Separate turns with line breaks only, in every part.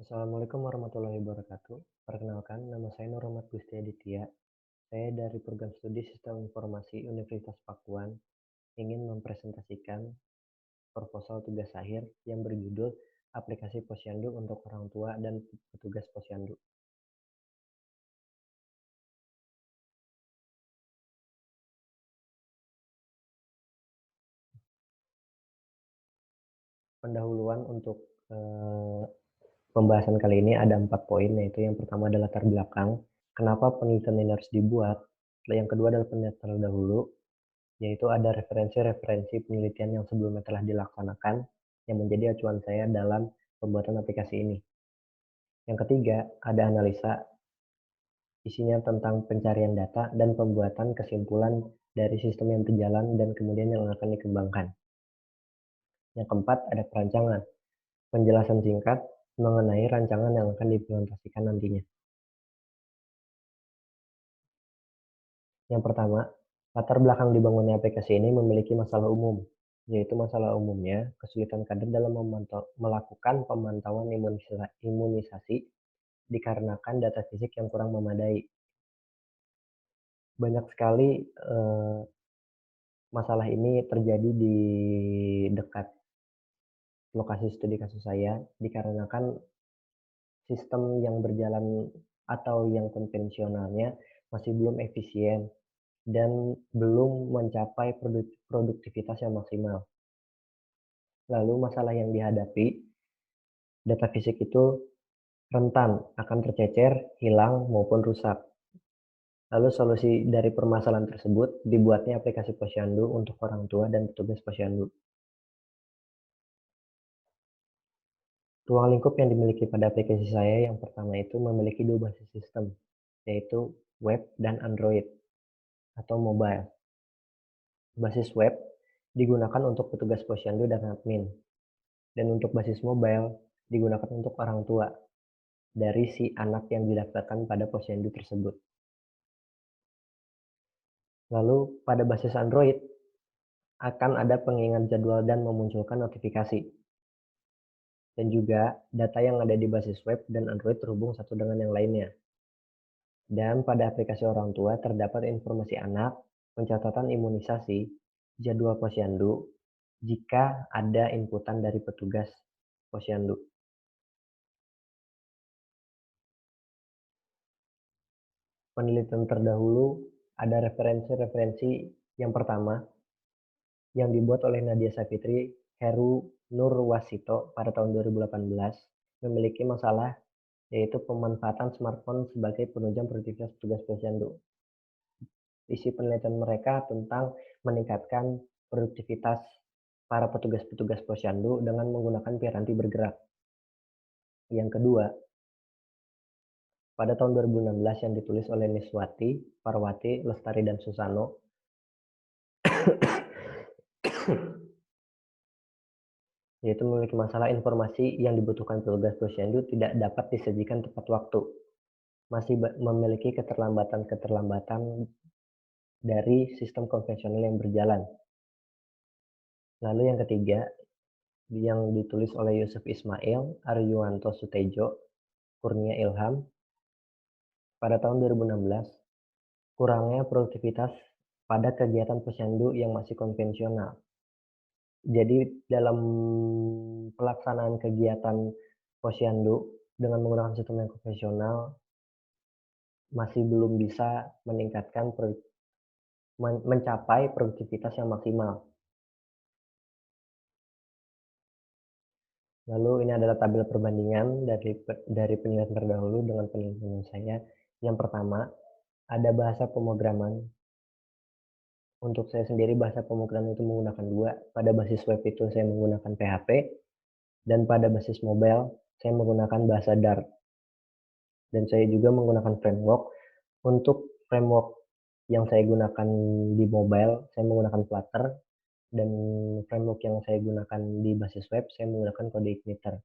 Assalamualaikum warahmatullahi wabarakatuh. Perkenalkan, nama saya Nur Ahmad Gusti Aditya. Saya dari Program Studi Sistem Informasi Universitas Pakuan ingin mempresentasikan proposal tugas akhir yang berjudul Aplikasi Posyandu untuk Orang Tua dan Petugas Posyandu. Pendahuluan untuk pembahasan kali ini ada 4 poin, yaitu yang pertama adalah latar belakang, kenapa penelitian ini harus dibuat. Yang kedua adalah penelitian terdahulu, yaitu ada referensi-referensi penelitian yang sebelumnya telah dilaksanakan yang menjadi acuan saya dalam pembuatan aplikasi ini. Yang ketiga, ada analisa, isinya tentang pencarian data dan pembuatan kesimpulan dari sistem yang berjalan dan kemudian yang akan dikembangkan. Yang keempat, ada perancangan, penjelasan singkat mengenai rancangan yang akan diimplementasikan nantinya. Yang pertama, latar belakang dibangunnya aplikasi ini memiliki masalah umum, yaitu masalah umumnya kesulitan kader dalam melakukan pemantauan imunisasi dikarenakan data fisik yang kurang memadai. Banyak sekali masalah ini terjadi di dekat lokasi studi kasus saya dikarenakan sistem yang berjalan atau yang konvensionalnya masih belum efisien dan belum mencapai produktivitas yang maksimal. Lalu masalah yang dihadapi, data fisik itu rentan akan tercecer, hilang, maupun rusak. Lalu solusi dari permasalahan tersebut dibuatnya aplikasi Posyandu untuk orang tua dan petugas Posyandu. Ruang lingkup yang dimiliki pada aplikasi saya yang pertama itu memiliki dua basis sistem, yaitu web dan Android atau mobile. Basis web digunakan untuk petugas Posyandu dan admin, dan untuk basis mobile digunakan untuk orang tua dari si anak yang didaftarkan pada Posyandu tersebut. Lalu pada basis Android akan ada pengingat jadwal dan memunculkan notifikasi. Dan juga data yang ada di basis web dan Android terhubung satu dengan yang lainnya. Dan pada aplikasi orang tua terdapat informasi anak, pencatatan imunisasi, jadwal Posyandu, jika ada inputan dari petugas Posyandu. Penelitian terdahulu ada referensi-referensi yang pertama yang dibuat oleh Nadia Savitri, Heru Nurwasito pada tahun 2018 memiliki masalah yaitu pemanfaatan smartphone sebagai penunjang produktivitas petugas Posyandu. Isi penelitian mereka tentang meningkatkan produktivitas para petugas-petugas Posyandu dengan menggunakan piranti bergerak. Yang kedua, pada tahun 2016 yang ditulis oleh Niswati, Parwati, Lestari, dan Susano, yaitu memiliki masalah informasi yang dibutuhkan petugas Posyandu tidak dapat disajikan tepat waktu. Masih memiliki keterlambatan dari sistem konvensional yang berjalan. Lalu yang ketiga, yang ditulis oleh Yusuf Ismail, Aryuwanto Sutejo, Kurnia Ilham, pada tahun 2016, kurangnya produktivitas pada kegiatan Posyandu yang masih konvensional. Jadi dalam pelaksanaan kegiatan Posyandu dengan menggunakan sistem yang konvensional masih belum bisa mencapai produktivitas yang maksimal. Lalu ini adalah tabel perbandingan dari penelitian terdahulu dengan penelitian saya. Yang pertama, ada bahasa pemrograman. Untuk saya sendiri bahasa pemrograman itu menggunakan dua. Pada basis web itu saya menggunakan PHP, dan pada basis mobile saya menggunakan bahasa Dart. Dan saya juga menggunakan framework. Untuk framework yang saya gunakan di mobile, saya menggunakan Flutter, dan framework yang saya gunakan di basis web, saya menggunakan CodeIgniter.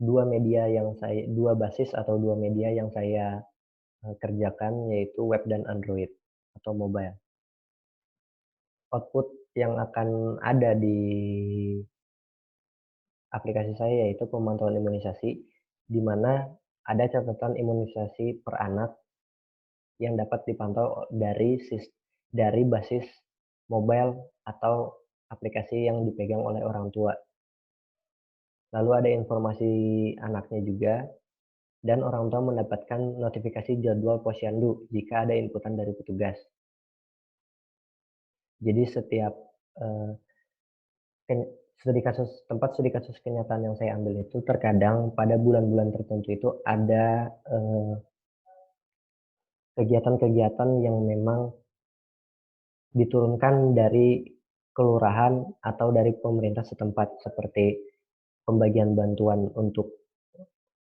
Dua basis atau dua media yang saya kerjakan yaitu web dan Android atau mobile. Output yang akan ada di aplikasi saya yaitu pemantauan imunisasi, di mana ada catatan imunisasi per anak yang dapat dipantau dari basis mobile atau aplikasi yang dipegang oleh orang tua. Lalu ada informasi anaknya juga, dan orang tua mendapatkan notifikasi jadwal posyandu jika ada inputan dari petugas. Jadi setiap eh, studi kasus kenyataan yang saya ambil itu terkadang pada bulan-bulan tertentu itu ada kegiatan-kegiatan yang memang diturunkan dari kelurahan atau dari pemerintah setempat seperti pembagian bantuan untuk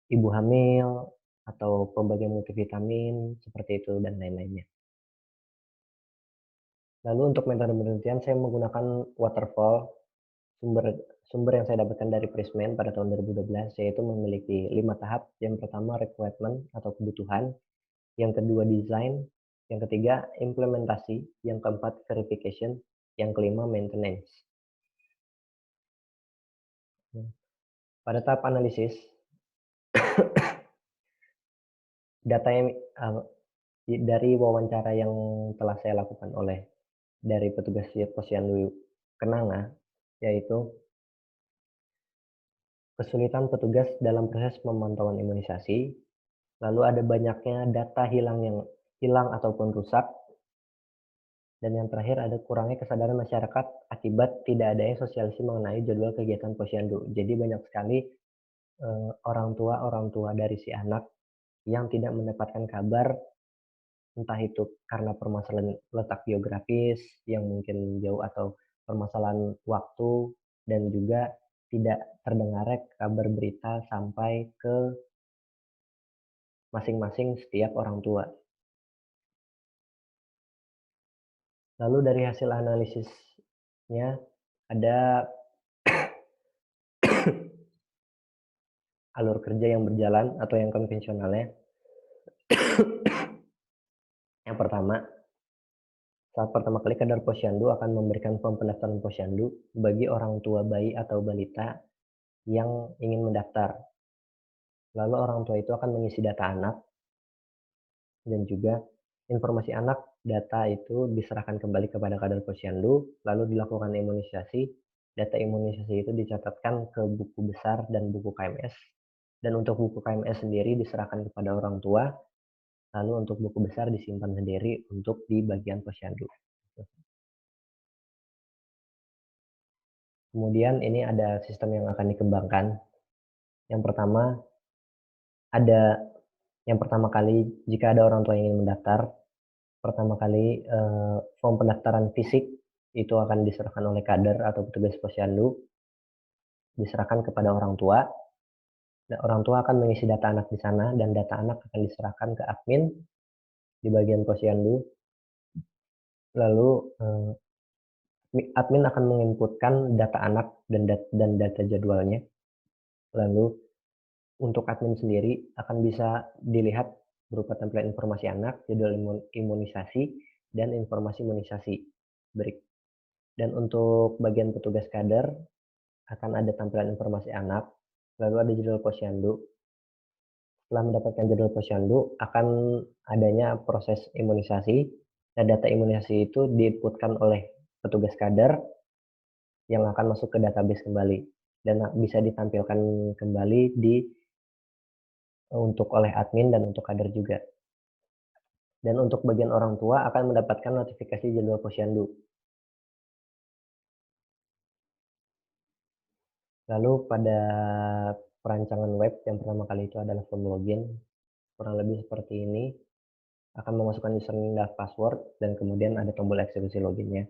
ibu hamil atau pembagian multivitamin seperti itu dan lain-lainnya. Lalu untuk metode penelitian saya menggunakan waterfall. Sumber yang saya dapatkan dari Prismen pada tahun 2012 yaitu memiliki 5 tahap. Yang pertama requirement atau kebutuhan, yang kedua design, yang ketiga implementasi, yang keempat verification, yang kelima maintenance. Pada tahap analisis, data yang dari wawancara yang telah saya lakukan dari petugas Posyandu Kenanga, yaitu kesulitan petugas dalam proses pemantauan imunisasi, lalu ada banyaknya data hilang ataupun rusak, dan yang terakhir ada kurangnya kesadaran masyarakat akibat tidak adanya sosialisasi mengenai jadwal kegiatan posyandu. Jadi banyak sekali orang tua dari si anak yang tidak mendapatkan kabar, entah itu karena permasalahan letak geografis yang mungkin jauh atau permasalahan waktu, dan juga tidak terdengarnya kabar berita sampai ke masing-masing setiap orang tua. Lalu dari hasil analisisnya ada alur kerja yang berjalan atau yang konvensionalnya. Yang pertama, saat pertama kali kadar posyandu akan memberikan form pendaftaran posyandu bagi orang tua bayi atau balita yang ingin mendaftar. Lalu orang tua itu akan mengisi data anak, dan juga informasi anak, data itu diserahkan kembali kepada kadar posyandu, lalu dilakukan imunisasi. Data imunisasi itu dicatatkan ke buku besar dan buku KMS. Dan untuk buku KMS sendiri diserahkan kepada orang tua, lalu untuk buku besar disimpan sendiri untuk di bagian posyandu. Kemudian ini ada sistem yang akan dikembangkan. Yang pertama, yang pertama kali jika ada orang tua yang ingin mendaftar, pertama kali form pendaftaran fisik itu akan diserahkan oleh kader atau petugas posyandu, diserahkan kepada orang tua. Dan orang tua akan mengisi data anak di sana, dan data anak akan diserahkan ke admin di bagian posyandu. Lalu admin akan menginputkan data anak dan data jadwalnya. Lalu untuk admin sendiri akan bisa dilihat berupa template informasi anak, jadwal imunisasi, dan informasi imunisasi. Dan untuk bagian petugas kader akan ada tampilan informasi anak, lalu ada jadwal posyandu. Setelah mendapatkan jadwal posyandu, akan adanya proses imunisasi, dan data imunisasi itu diinputkan oleh petugas kader yang akan masuk ke database kembali, dan bisa ditampilkan kembali untuk oleh admin dan untuk kader juga. Dan untuk bagian orang tua akan mendapatkan notifikasi jadwal posyandu. Lalu pada perancangan web yang pertama kali itu adalah form login, kurang lebih seperti ini. Akan memasukkan username dan password, dan kemudian ada tombol eksekusi loginnya.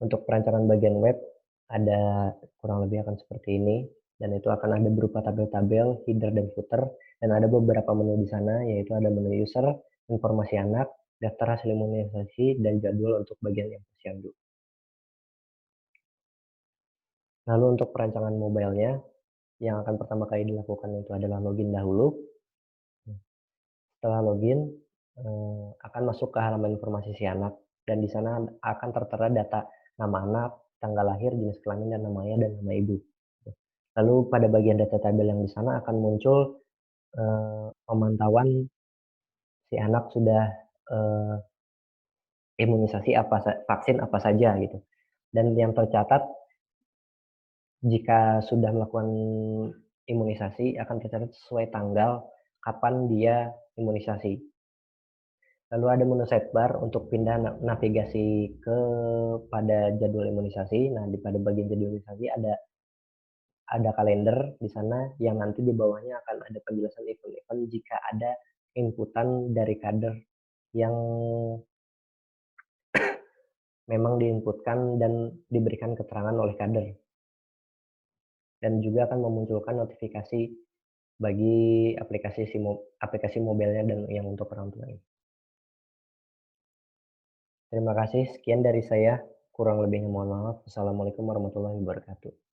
Untuk perancangan bagian web ada kurang lebih akan seperti ini, dan itu akan ada berupa tabel-tabel, header dan footer, dan ada beberapa menu di sana, yaitu ada menu user, informasi anak, daftar hasil imunisasi, dan jadwal untuk bagian yang posyandu. Lalu untuk perancangan mobile-nya, yang akan pertama kali dilakukan itu adalah login dahulu. Setelah login, akan masuk ke halaman informasi si anak, dan di sana akan tertera data nama anak, tanggal lahir, jenis kelamin, dan nama ayah dan nama ibu. Lalu pada bagian data tabel yang di sana akan muncul, pemantauan si anak sudah, eee, imunisasi vaksin apa saja gitu. Dan yang tercatat jika sudah melakukan imunisasi akan tercatat sesuai tanggal kapan dia imunisasi. Lalu ada menu sidebar untuk pindah navigasi pada jadwal imunisasi. Nah, pada bagian jadwal imunisasi ada kalender di sana yang nanti di bawahnya akan ada penjelasan event-event jika ada inputan dari kader yang memang diinputkan dan diberikan keterangan oleh kader, dan juga akan memunculkan notifikasi bagi aplikasi mobilnya dan yang untuk orang tua. Terima kasih, sekian dari saya, kurang lebihnya mohon maaf. Wassalamualaikum warahmatullahi wabarakatuh.